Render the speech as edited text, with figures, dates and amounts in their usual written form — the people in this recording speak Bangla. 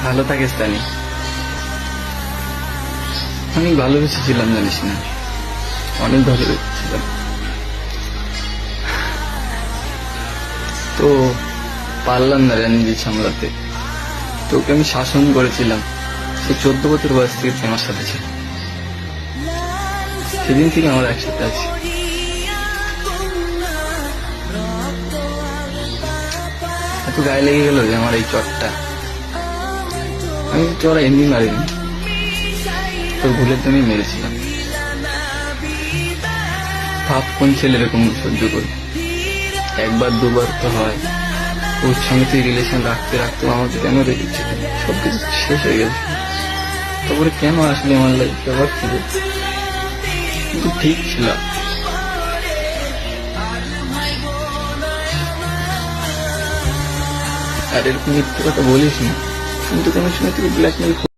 ভালো থাকিস তানি। অনেক ভালোবেসেছিলাম জানিস না, অনেক ভালোবেসেছিলাম। তো পারলাম না নিজে সামলাতে। তোকে আমি শাসন করেছিলাম। সে 14 বছর বয়স থেকে তুই আমার সাথে ছিল। সেদিন থেকে আমরা একসাথে আছি। এত গায়ে লেগে গেল যে আমার এই চটটা। আমি চড়া এমনি মারিনি, তোর ভুলের জন্যই মেরেছিলাম। ভাব কোন ছেলে এরকম সহ্য করে? একবার দুবার তো হয়। ওর সঙ্গে তুই রিলেশন রাখতে রাখতে আমাকে কেন রেখেছিল? সবকিছু শেষ হয়ে গেছে। তারপরে কেন আসলে আমার লাইফে আবার ফিরে? কিন্তু ঠিক ছিল। আর এরকম মিথ্যে কথা বলিস না। কিন্তু কোনো সময় তুই ব্ল্যাকমেল